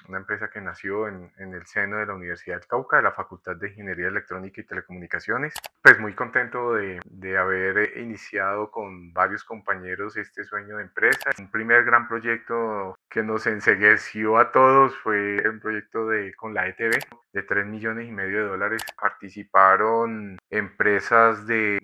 una empresa que nació en el seno de la Universidad del Cauca, de la Facultad de Ingeniería Electrónica y Telecomunicaciones. Pues muy contento de haber iniciado con varios compañeros este sueño de empresa. Un primer gran proyecto que nos encegueció a todos fue un proyecto con la ETB de $3,5 millones. Participaron empresas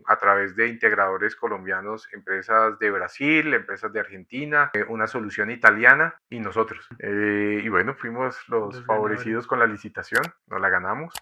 a través de integradores colombianos, empresas de Brasil, empresas de Argentina, una solución italiana y nosotros. Y bueno, fuimos los Los ganadores. favorecidos con la licitación, nos la ganamos.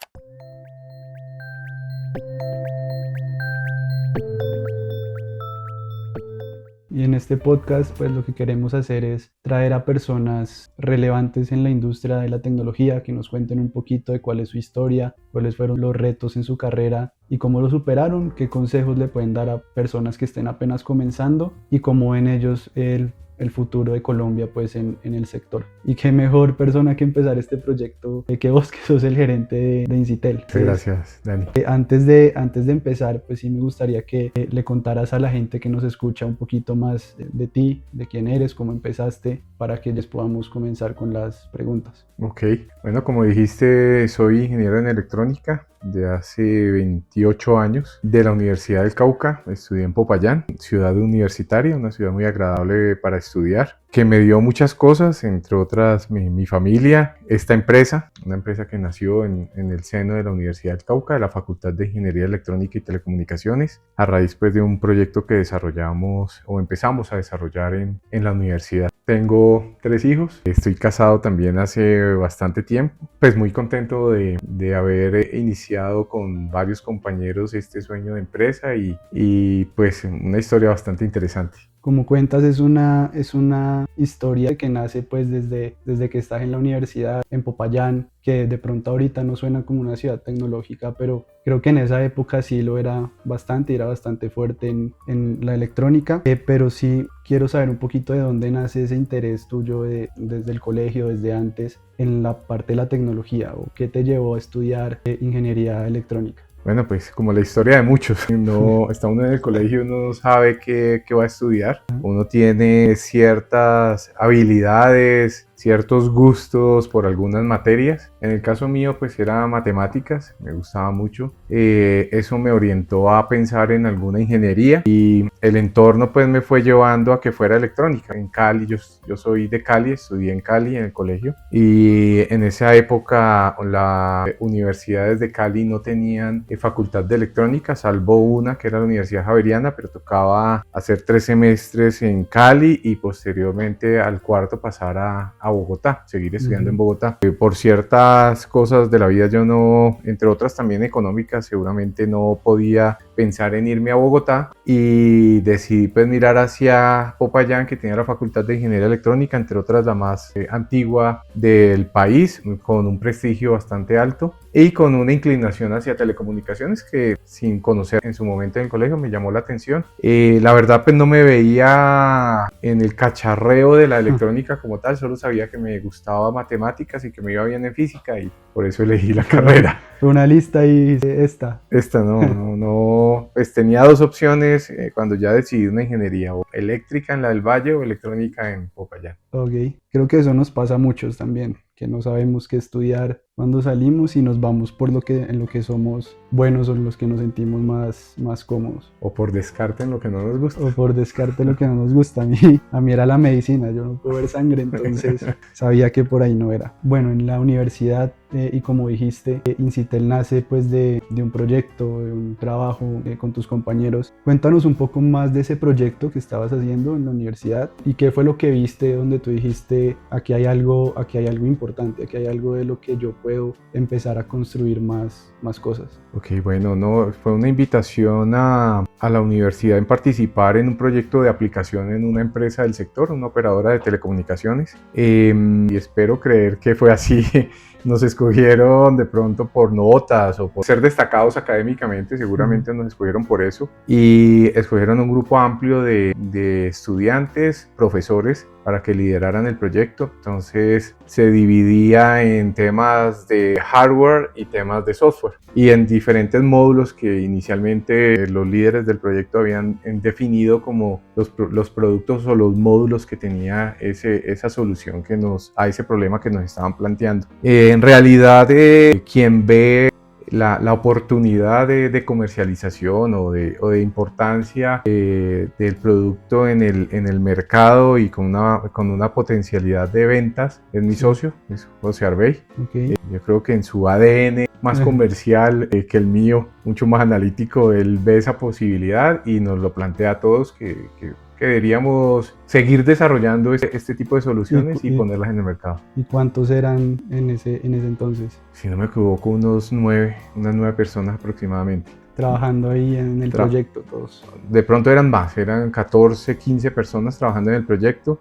Y en este podcast, pues lo que queremos hacer es traer a personas relevantes en la industria de la tecnología que nos cuenten un poquito de cuál es su historia, cuáles fueron los retos en su carrera y cómo lo superaron, qué consejos le pueden dar a personas que estén apenas comenzando y cómo ven ellos el futuro de Colombia pues en el sector. Y qué mejor persona que empezar este proyecto que vos, que sos el gerente de Incitel. Muchas gracias, Dani. Antes de empezar, pues sí me gustaría que le contaras a la gente que nos escucha un poquito más de ti, de quién eres, cómo empezaste, para que les podamos comenzar con las preguntas. Ok, bueno, como dijiste, soy ingeniero en electrónica de hace 28 años de la Universidad del Cauca. Estudié en Popayán, ciudad universitaria, una ciudad muy agradable para estudiar, que me dio muchas cosas, entre otras mi familia, esta empresa, una empresa que nació en el seno de la Universidad del Cauca, de la Facultad de Ingeniería Electrónica y Telecomunicaciones, a raíz pues, de un proyecto que desarrollamos o empezamos a desarrollar en la universidad. Tengo 3 hijos, estoy casado también hace bastante tiempo, pues muy contento de haber iniciado con varios compañeros este sueño de empresa y pues una historia bastante interesante. Como cuentas, es una historia que nace pues desde que estás en la universidad en Popayán, que de pronto ahorita no suena como una ciudad tecnológica, pero creo que en esa época sí lo era bastante, era bastante fuerte en la electrónica, pero sí quiero saber un poquito de dónde nace ese interés tuyo desde el colegio, desde antes, en la parte de la tecnología, o qué te llevó a estudiar ingeniería electrónica. Bueno, pues como la historia de muchos, no, está uno en el colegio, uno no sabe qué va a estudiar, uno tiene ciertas habilidades, ciertos gustos por algunas materias. En el caso mío pues era matemáticas, me gustaba mucho, eso me orientó a pensar en alguna ingeniería y el entorno pues me fue llevando a que fuera electrónica. En Cali, yo soy de Cali, estudié en Cali en el colegio y en esa época las universidades de Cali no tenían facultad de electrónica, salvo una que era la Universidad Javeriana, pero tocaba hacer 3 semestres en Cali y posteriormente al cuarto pasar a Bogotá, seguir estudiando en Bogotá. Por ciertas cosas de la vida yo no, entre otras también económicas, seguramente no podía pensar en irme a Bogotá y decidí pues mirar hacia Popayán, que tenía la Facultad de Ingeniería Electrónica, entre otras la más antigua del país, con un prestigio bastante alto y con una inclinación hacia telecomunicaciones que sin conocer en su momento en el colegio me llamó la atención. La verdad pues no me veía en el cacharreo de la electrónica como tal, solo sabía que me gustaba matemáticas y que me iba bien en física y por eso elegí la carrera. Fue una lista y esta. Esta no, pues tenía 2 opciones cuando ya decidí una ingeniería, o eléctrica en la del Valle o electrónica en Popayán. Ok, creo que eso nos pasa a muchos también, que no sabemos qué estudiar cuando salimos y nos vamos por en lo que somos buenos o en los que nos sentimos más cómodos. O por descarte en lo que no nos gusta. O por descarte lo que no nos gusta. A mí era la medicina, yo no puedo ver sangre, entonces sabía que por ahí no era. Bueno, en la universidad, y como dijiste, Incitel nace pues de un proyecto, de un trabajo con tus compañeros. Cuéntanos un poco más de ese proyecto que estabas haciendo en la universidad y qué fue lo que viste donde tú dijiste, aquí hay algo importante, aquí hay algo de lo que yo puedo empezar a construir más cosas. Ok, bueno, no, fue una invitación a la universidad en participar en un proyecto de aplicación en una empresa del sector, una operadora de telecomunicaciones, y espero creer que fue así. nos escogieron de pronto por notas o por ser destacados académicamente, seguramente nos escogieron por eso, y escogieron un grupo amplio de estudiantes, profesores, para que lideraran el proyecto. Entonces se dividía en temas de hardware y temas de software, y en diferentes módulos que inicialmente los líderes del proyecto habían definido como los productos o los módulos que tenía esa solución a ese problema que nos estaban planteando. En realidad, quien ve la oportunidad de comercialización o de importancia del producto en el mercado y con una potencialidad de ventas es mi socio, es José Arbey. Okay. Yo creo que en su ADN más comercial que el mío, mucho más analítico, él ve esa posibilidad y nos lo plantea a todos que deberíamos seguir desarrollando este tipo de soluciones y ponerlas en el mercado. ¿Y cuántos eran en ese entonces? Si no me equivoco, unas 9 personas aproximadamente. Trabajando ahí en el proyecto todos. De pronto eran más, eran 14, 15 personas trabajando en el proyecto.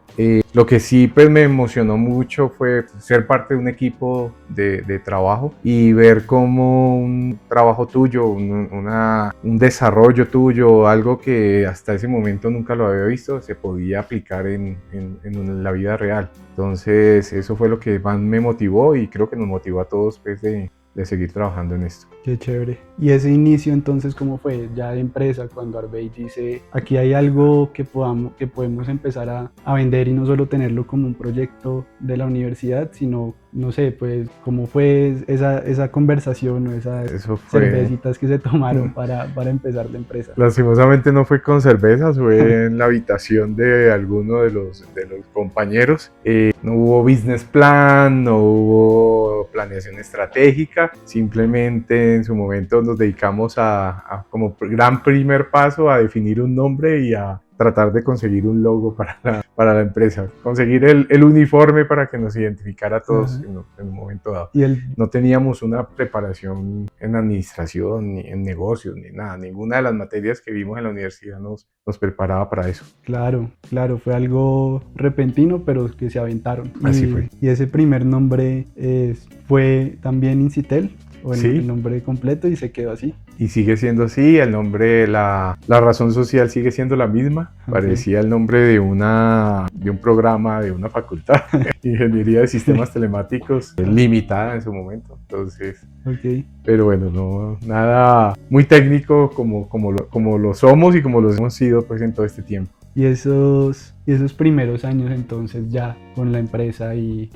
Lo que sí pues me emocionó mucho fue ser parte de un equipo de trabajo y ver cómo un trabajo tuyo, un desarrollo tuyo, algo que hasta ese momento nunca lo había visto, se podía aplicar en la vida real. Entonces eso fue lo que más me motivó y creo que nos motivó a todos pues, de seguir trabajando en esto. Qué chévere. ¿Y ese inicio entonces cómo fue ya de empresa cuando Arbey dice aquí hay algo que podemos empezar a vender y no solo tenerlo como un proyecto de la universidad, sino no sé, pues cómo fue esa conversación o esas cervecitas que se tomaron para empezar la empresa? Lastimosamente no fue con cervezas, fue en la habitación de alguno de los compañeros. No hubo business plan, no hubo planeación estratégica, simplemente en su momento nos dedicamos como gran primer paso a definir un nombre y a tratar de conseguir un logo para la empresa, conseguir el uniforme para que nos identificara a todos en un momento dado. No teníamos una preparación en administración, ni en negocios, ni nada. Ninguna de las materias que vimos en la universidad nos preparaba para eso. Claro, fue algo repentino, pero que se aventaron. Así fue. Y ese primer nombre fue también Incitel, o el nombre completo, y se quedó así. Y sigue siendo así, el nombre, la razón social sigue siendo la misma. Parecía el nombre de un programa de una facultad, Ingeniería de Sistemas Telemáticos, limitada en su momento. Entonces, pero bueno, no, nada muy técnico como lo somos y como lo hemos sido pues, en todo este tiempo. Y esos primeros años entonces ya con la empresa y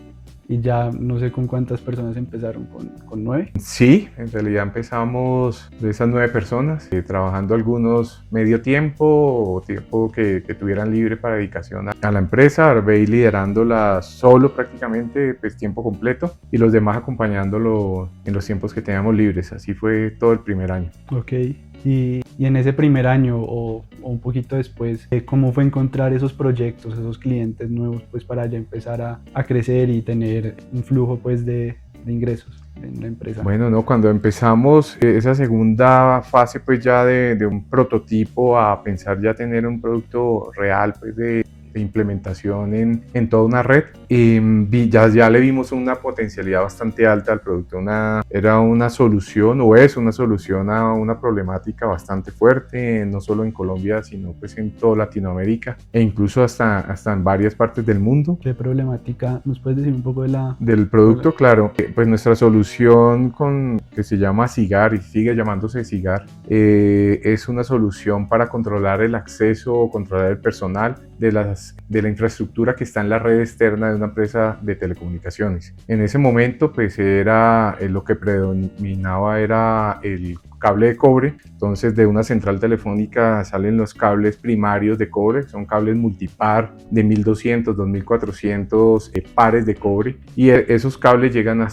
ya no sé con cuántas personas empezaron, ¿con 9? Sí, en realidad empezamos de esas 9 personas, trabajando algunos medio tiempo o tiempo que tuvieran libre para dedicación a la empresa, Arbey liderándola solo prácticamente, pues tiempo completo, y los demás acompañándolo en los tiempos que teníamos libres. Así fue todo el primer año. Ok. Y en ese primer año o un poquito después, ¿cómo fue encontrar esos proyectos, esos clientes nuevos, pues para ya empezar a crecer y tener un flujo pues de ingresos en la empresa? Bueno, no, cuando empezamos esa segunda fase pues ya de un prototipo a pensar ya tener un producto real pues de implementación en toda una red, ya le vimos una potencialidad bastante alta al producto. Era una solución o es una solución a una problemática bastante fuerte, no solo en Colombia sino pues en toda Latinoamérica e incluso hasta en varias partes del mundo. ¿Qué problemática? ¿Nos puedes decir un poco del producto? Claro, pues nuestra solución que se llama SIGAR y sigue llamándose SIGAR, es una solución para controlar el acceso o controlar el personal de la infraestructura que está en la red externa de una empresa de telecomunicaciones. En ese momento pues era lo que predominaba era el cable de cobre. Entonces de una central telefónica salen los cables primarios de cobre, son cables multipar de 1200, 2400 pares de cobre, y esos cables llegan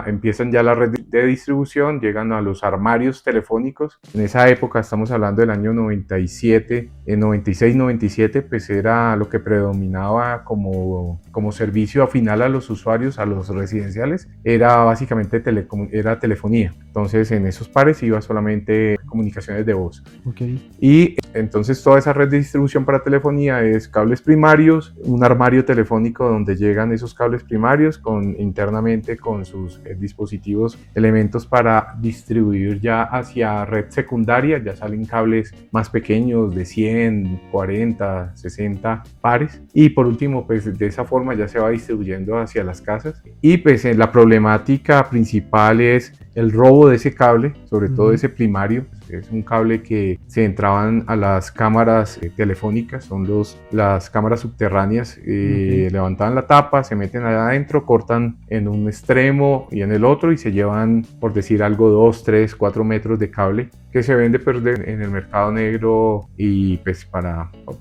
empiezan ya la red de distribución, llegan a los armarios telefónicos. En esa época, estamos hablando del año 97, 96, 97, pues era lo que predominaba como servicio final a los usuarios, a los residenciales, era básicamente telefonía. Entonces en esos pares iba solamente comunicaciones de voz. Okay. Y Entonces toda esa red de distribución para telefonía es cables primarios, un armario telefónico donde llegan esos cables primarios internamente con sus dispositivos, elementos para distribuir ya hacia red secundaria. Ya salen cables más pequeños de 100, 40, 60 pares, y por último pues de esa forma ya se va distribuyendo hacia las casas. Y pues la problemática principal es el robo de ese cable, sobre todo ese primario. Es un cable que se entraban a las cámaras telefónicas, son las cámaras subterráneas, levantaban la tapa, se meten allá adentro, cortan en un extremo y en el otro y se llevan, por decir algo, 2, 3, 4 metros de cable que se vende en el mercado negro, y pues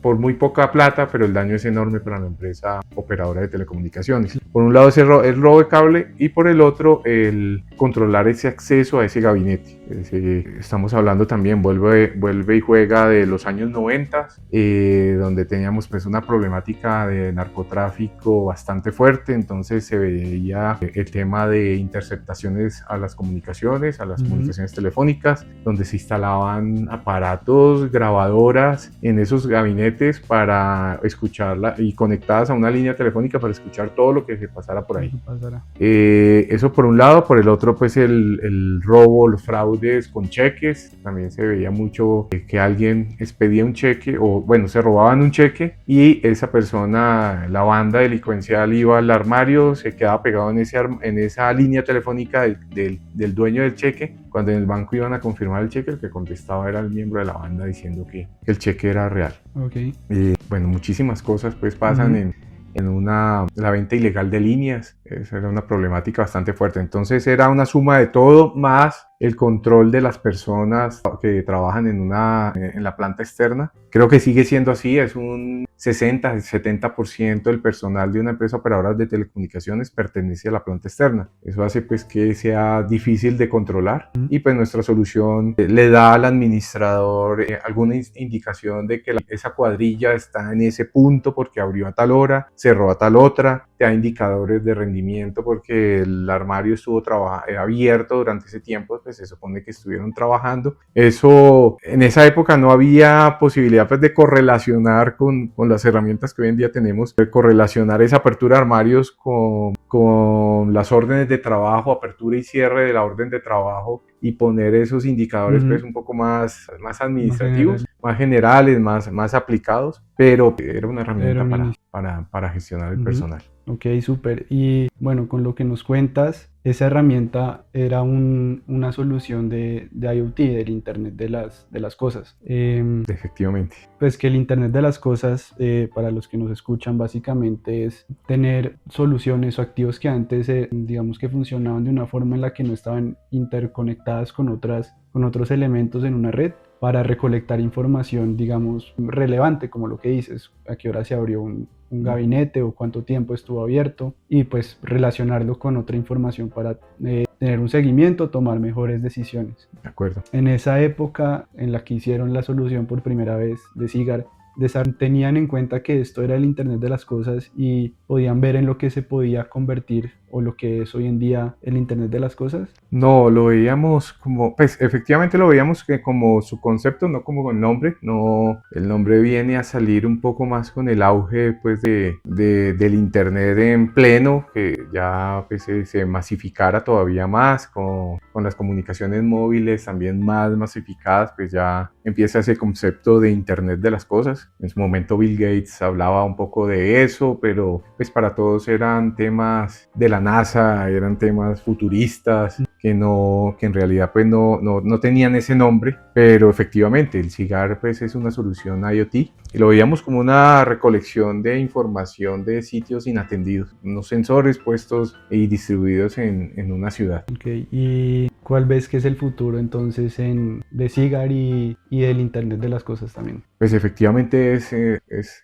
por muy poca plata, pero el daño es enorme para la empresa operadora de telecomunicaciones. Por un lado es el robo de cable, y por el otro el controlar ese acceso a ese gabinete. Estamos hablando también, vuelve y juega de los años 90, donde teníamos pues una problemática de narcotráfico bastante fuerte. Entonces se veía el tema de interceptaciones a las comunicaciones, comunicaciones telefónicas, donde se instalaban aparatos, grabadoras en esos gabinetes para escucharla, y conectadas a una línea telefónica para escuchar todo lo que se pasara por ahí. Eso por un lado. Por el otro pues el robo, los fraudes con cheques. También se veía mucho que alguien expedía un cheque, o bueno, se robaban un cheque, y esa persona, la banda delincuencial, iba al armario, se quedaba pegado en esa línea telefónica del dueño del cheque. Cuando en el banco iban a confirmar el cheque, el que contestaba era el miembro de la banda diciendo que el cheque era real. Bueno, muchísimas cosas pues pasan en la venta ilegal de líneas. Esa era una problemática bastante fuerte. Entonces era una suma de todo, más el control de las personas que trabajan en la planta externa. Creo que sigue siendo así, es un 60-70% del personal de una empresa operadora de telecomunicaciones pertenece a la planta externa. Eso hace pues que sea difícil de controlar, y pues nuestra solución le da al administrador alguna indicación de que esa cuadrilla está en ese punto porque abrió a tal hora, cerró a tal otra. Te da indicadores de rendimiento porque el armario estuvo abierto durante ese tiempo, pues se supone que estuvieron trabajando. Eso, en esa época no había posibilidad pues de correlacionar con las herramientas que hoy en día tenemos, de correlacionar esa apertura de armarios con las órdenes de trabajo, apertura y cierre de la orden de trabajo, y poner esos indicadores pues un poco más administrativos, más generales, más aplicados, pero era una herramienta para gestionar el personal. Ok, súper. Y bueno, con lo que nos cuentas, esa herramienta era una solución de IoT, del Internet de las cosas. Efectivamente. Pues que el Internet de las cosas, para los que nos escuchan, básicamente es tener soluciones o activos que antes, digamos que funcionaban de una forma en la que no estaban interconectadas con otros elementos en una red, para recolectar información, digamos, relevante, como lo que dices, a qué hora se abrió un gabinete o cuánto tiempo estuvo abierto, y pues relacionarlo con otra información para tener un seguimiento, tomar mejores decisiones. De acuerdo. En esa época en la que hicieron la solución por primera vez de Sigar, tenían en cuenta que esto era el Internet de las cosas, y podían ver en lo que se podía convertir o lo que es hoy en día el Internet de las cosas. No, lo veíamos como, pues efectivamente lo veíamos que como su concepto, no como el nombre. No, el nombre viene a salir un poco más con el auge pues del Internet en pleno, que ya pues, se masificara todavía más con las comunicaciones móviles también más masificadas. Pues ya empieza ese concepto de Internet de las cosas. En su momento Bill Gates hablaba un poco de eso, pero pues para todos eran temas de la NASA, eran temas futuristas que en realidad pues no tenían ese nombre. Pero efectivamente el Sigar pues es una solución IoT, y lo veíamos como una recolección de información de sitios inatendidos, unos sensores puestos y distribuidos en una ciudad. Okay. ¿Y cuál ves que es el futuro entonces de Sigar y del Internet de las cosas también? Pues efectivamente es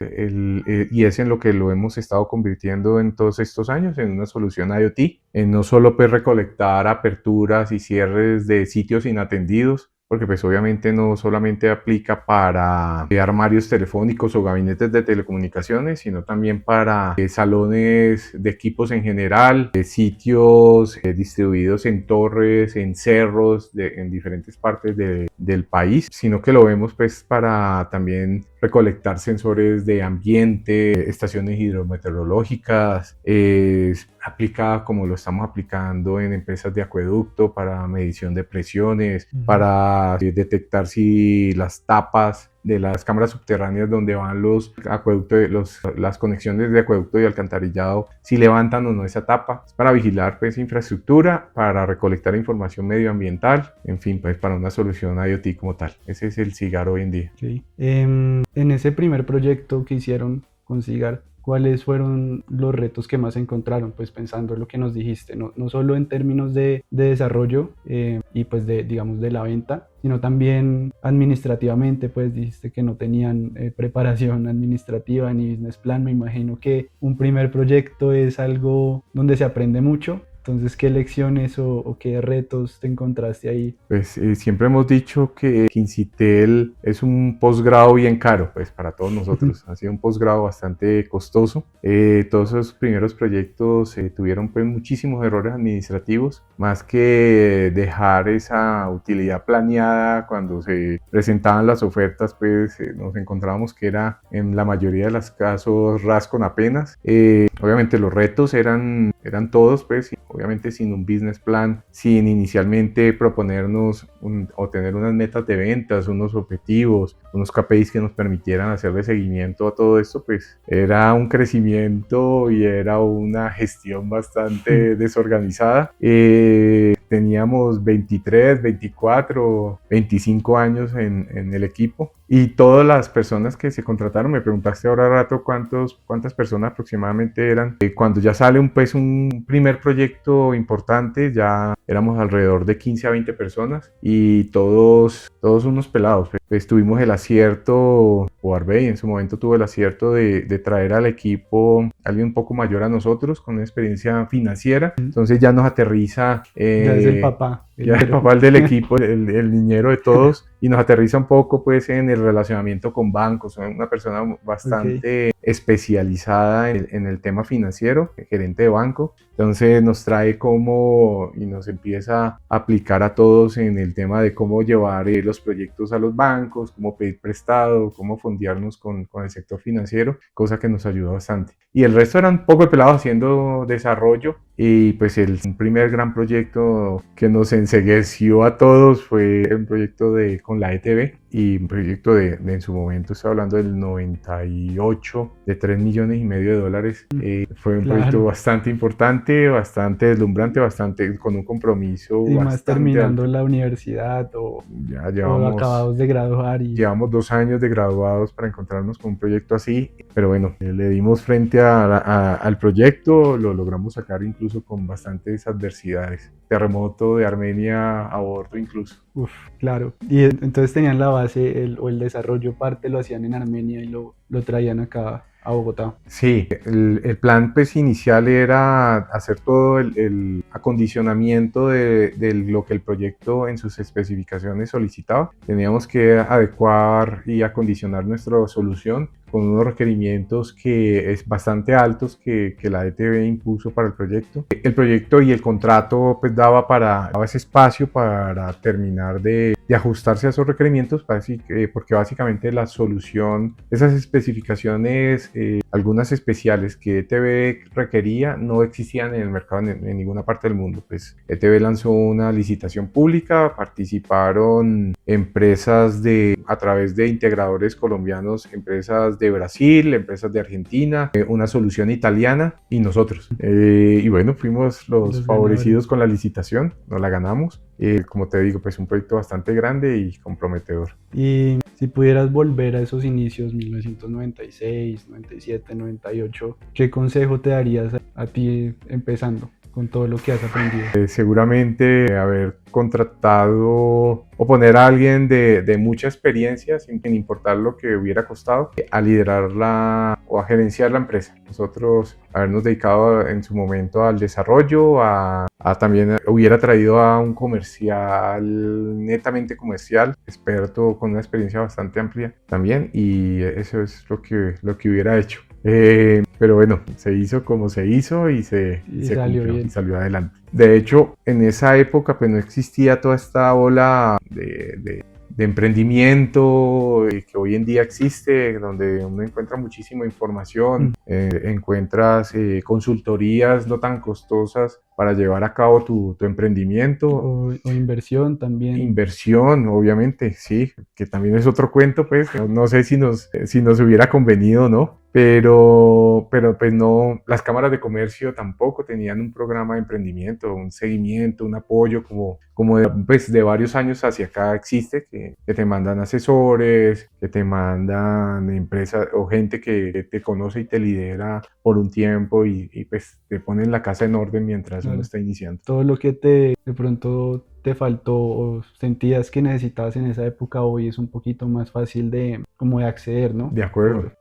en lo que lo hemos estado convirtiendo en todos estos años, en una solución IoT, en no solo pues recolectar aperturas y cierres de sitios inatendidos, porque pues obviamente no solamente aplica para armarios telefónicos o gabinetes de telecomunicaciones, sino también para salones de equipos en general, sitios distribuidos en torres, en cerros, en diferentes partes del país, sino que lo vemos pues para también recolectar sensores de ambiente, estaciones hidrometeorológicas, aplicada como lo estamos aplicando en empresas de acueducto para medición de presiones, para detectar si las tapas de las cámaras subterráneas donde van los acueductos, las conexiones de acueducto y alcantarillado, si levantan o no esa tapa, es para vigilar pues infraestructura, para recolectar información medioambiental, en fin, pues para una solución IoT como tal. Ese es el CIGAR hoy en día. Okay. En ese primer proyecto que hicieron con CIGAR, ¿cuáles fueron los retos que más encontraron? Pues pensando en lo que nos dijiste, no solo en términos de desarrollo y pues digamos de la venta, sino también administrativamente, pues dijiste que no tenían preparación administrativa ni business plan. Me imagino que un primer proyecto es algo donde se aprende mucho. Entonces, ¿qué lecciones o qué retos te encontraste ahí? Pues siempre hemos dicho que Incitel es un posgrado bien caro, pues para todos nosotros. Ha sido un posgrado bastante costoso. Todos esos primeros proyectos tuvieron pues muchísimos errores administrativos, más que dejar esa utilidad planeada cuando se presentaban las ofertas, pues nos encontrábamos que era en la mayoría de los casos ras con apenas. Obviamente los retos eran todos, pues obviamente sin un business plan, sin inicialmente proponernos o tener unas metas de ventas, unos objetivos, unos KPIs que nos permitieran hacerle seguimiento a todo esto, pues era un crecimiento y era una gestión bastante desorganizada. Teníamos 23, 24, 25 años en el equipo y todas las personas que se contrataron, me preguntaste ahora rato cuántas personas aproximadamente eran. Cuando ya sale un primer proyecto importante, ya éramos alrededor de 15 a 20 personas y todos unos pelados. Pues tuvimos el acierto, o Arbey en su momento tuvo el acierto de traer al equipo alguien un poco mayor a nosotros con una experiencia financiera. Entonces ya nos aterriza. Ya es el papá. Ya el papá del equipo, el niñero de todos, y nos aterriza un poco pues en el relacionamiento con bancos. Soy una persona bastante especializada en el tema financiero, gerente de banco. Entonces nos trae y nos empieza a aplicar a todos en el tema de cómo llevar los proyectos a los bancos, cómo pedir prestado, cómo fondearnos con el sector financiero, cosa que nos ayudó bastante. Y el resto eran poco pelados haciendo desarrollo, y pues el primer gran proyecto que nos encegueció a todos fue un proyecto con la ETB, y un proyecto en su momento, estoy hablando del 98, de $3,5 millones. Fue un proyecto bastante importante, bastante deslumbrante, con un compromiso y bastante más terminando alto. la universidad o Llevamos acabados de graduar. Llevamos 2 años de graduados para encontrarnos con un proyecto así, pero bueno, le dimos frente al proyecto, lo logramos sacar incluso con bastantes adversidades. Terremoto de Armenia a bordo incluso. Uf, claro. Y entonces tenían la base el desarrollo parte lo hacían en Armenia y lo traían acá a Bogotá. Sí, el plan pues inicial era hacer todo el acondicionamiento de lo que el proyecto en sus especificaciones solicitaba. Teníamos que adecuar y acondicionar nuestra solución con unos requerimientos que es bastante altos que la ETB impuso para el proyecto. El proyecto y el contrato pues daba ese espacio para terminar de ajustarse a esos requerimientos, porque básicamente la solución, esas especificaciones, algunas especiales que ETB requería, no existían en el mercado en ninguna parte del mundo. Pues ETB lanzó una licitación pública, participaron empresas a través de integradores colombianos, empresas de Brasil, empresas de Argentina, una solución italiana y nosotros. Y bueno, fuimos los favorecidos con la licitación, nos la ganamos. Como te digo, pues un proyecto bastante grande y comprometedor. Y si pudieras volver a esos inicios, 1996, 97, 98, ¿qué consejo te darías a ti empezando con todo lo que has aprendido? Seguramente haber contratado o poner a alguien de mucha experiencia, sin importar lo que hubiera costado, a liderarla o a gerenciar la empresa. Nosotros habernos dedicado en su momento al desarrollo, también hubiera traído a un comercial, netamente comercial, experto con una experiencia bastante amplia también, y eso es lo que hubiera hecho. Pero bueno, se hizo como se hizo y se salió cumplió bien. y salió adelante. De hecho, en esa época pues no existía toda esta ola de emprendimiento que hoy en día existe, donde uno encuentra muchísima información, encuentras consultorías no tan costosas para llevar a cabo tu emprendimiento. O inversión también. Inversión, obviamente, sí, que también es otro cuento, pues, no sé si nos hubiera convenido o no, pero pues no, las cámaras de comercio tampoco tenían un programa de emprendimiento, un seguimiento, un apoyo como de varios años hacia acá existe, que te mandan asesores, que te mandan empresas o gente que te conoce y te lidera por un tiempo y pues te ponen la casa en orden mientras uno está iniciando. Todo lo que de pronto te faltó o sentías que necesitabas en esa época, hoy es un poquito más fácil de acceder, ¿no? De acuerdo.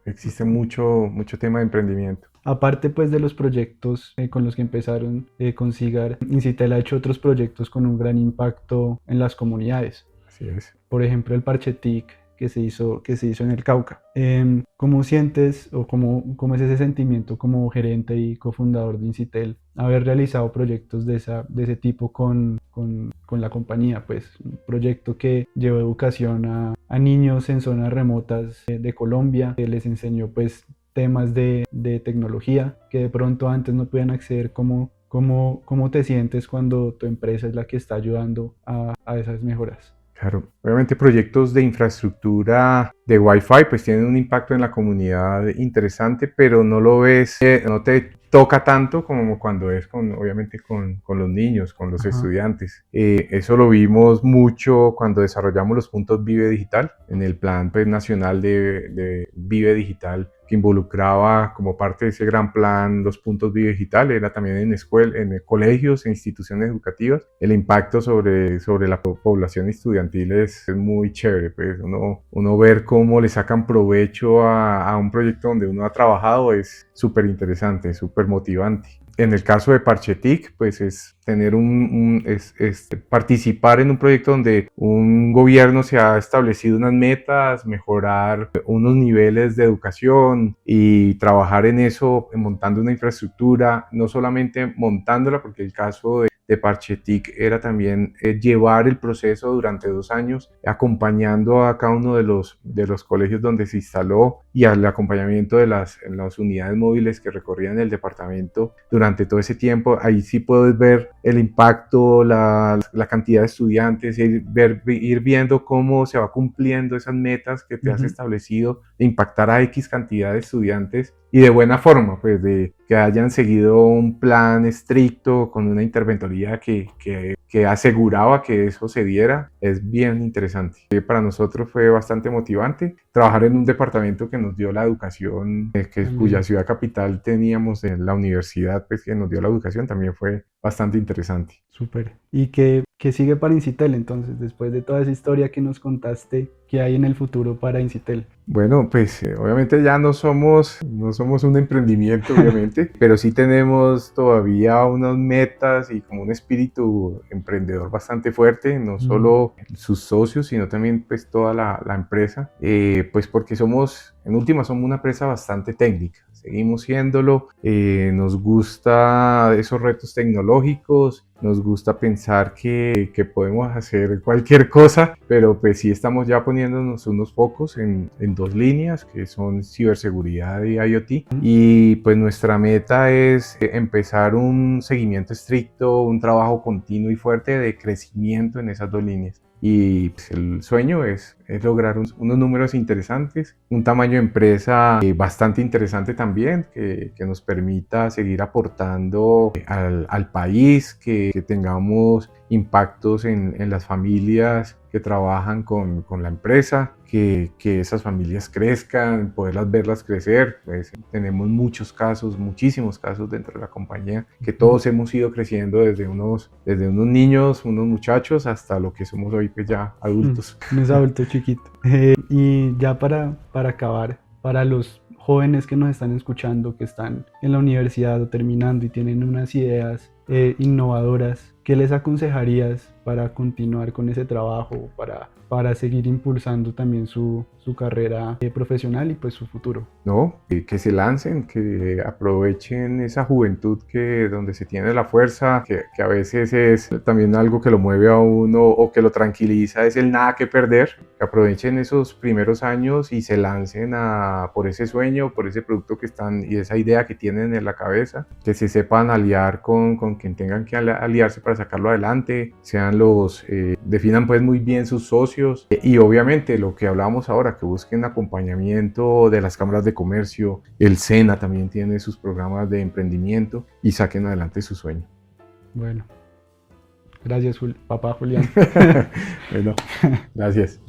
Existe mucho tema de emprendimiento. Aparte pues de los proyectos con los que empezaron con SIGAR, Incitel ha hecho otros proyectos con un gran impacto en las comunidades. Así es. Por ejemplo, el Parche TIC que se hizo en el Cauca. ¿Cómo sientes o cómo es ese sentimiento como gerente y cofundador de Incitel haber realizado proyectos de ese tipo con la compañía? Pues un proyecto que llevó educación a niños en zonas remotas de Colombia, que les enseñó pues temas de tecnología que de pronto antes no podían acceder. ¿Cómo te sientes cuando tu empresa es la que está ayudando a esas mejoras? Claro, obviamente proyectos de infraestructura de Wi-Fi pues tienen un impacto en la comunidad interesante, pero no lo ves, no te toca tanto como cuando es obviamente con los niños, con los estudiantes. Eso lo vimos mucho cuando desarrollamos los puntos Vive Digital, en el plan pues, nacional de Vive Digital, que involucraba como parte de ese gran plan los puntos Vive Digital, era también en colegios e instituciones educativas. El impacto sobre la población estudiantil es muy chévere, pues uno ver cómo le sacan provecho a un proyecto donde uno ha trabajado es súper interesante, súper motivante. En el caso de Parche TIC, pues es tener participar en un proyecto donde un gobierno se ha establecido unas metas, mejorar unos niveles de educación y trabajar en eso, montando una infraestructura, no solamente montándola, porque el caso de Parche TIC era también llevar el proceso durante 2 años, acompañando a cada uno de los colegios donde se instaló y al acompañamiento de las unidades móviles que recorrían el departamento durante todo ese tiempo. Ahí sí puedes ver el impacto, la cantidad de estudiantes, ir viendo cómo se va cumpliendo esas metas que te has establecido, de impactar a X cantidad de estudiantes y de buena forma, pues de que hayan seguido un plan estricto con una interventoría que aseguraba que eso se diera, es bien interesante. Para nosotros fue bastante motivante trabajar en un departamento que nos dio la educación, cuya ciudad capital teníamos en la universidad, pues que nos dio la educación, también fue bastante interesante. Súper. ¿Y qué sigue para Incitel entonces, después de toda esa historia que nos contaste? ¿Qué hay en el futuro para Incitel? Bueno, pues obviamente ya no somos un emprendimiento, obviamente, pero sí tenemos todavía unas metas y como un espíritu emprendedor bastante fuerte, no solo sus socios, sino también pues toda la empresa, pues porque en última somos una empresa bastante técnica. Seguimos siéndolo, nos gusta esos retos tecnológicos, nos gusta pensar que podemos hacer cualquier cosa, pero pues sí estamos ya poniéndonos unos focos en 2 líneas que son ciberseguridad y IoT, y pues nuestra meta es empezar un seguimiento estricto, un trabajo continuo y fuerte de crecimiento en esas 2 líneas. Y pues, el sueño es lograr unos números interesantes, un tamaño de empresa bastante interesante también, que nos permita seguir aportando al país, que tengamos impactos en las familias que trabajan con la empresa, que esas familias crezcan, poderlas verlas crecer. Pues tenemos muchos casos, muchísimos casos dentro de la compañía, que todos hemos ido creciendo desde unos niños, unos muchachos, hasta lo que somos hoy, pues ya adultos. Unos adultos chiquitos. Y ya para acabar, para los jóvenes que nos están escuchando, que están en la universidad o terminando y tienen unas ideas innovadoras, ¿qué les aconsejarías para continuar con ese trabajo, para seguir impulsando también su carrera profesional y pues su futuro? No, que se lancen, que aprovechen esa juventud donde se tiene la fuerza, que a veces es también algo que lo mueve a uno o que lo tranquiliza, es el nada que perder. Que aprovechen esos primeros años y se lancen por ese sueño, por ese producto que están y esa idea que tienen en la cabeza, que se sepan aliar con quien tengan que aliarse para sacarlo adelante, definan pues muy bien sus socios y obviamente lo que hablábamos ahora, que busquen acompañamiento de las cámaras de comercio. El SENA también tiene sus programas de emprendimiento y saquen adelante su sueño. Bueno, gracias papá Julián. Bueno, gracias.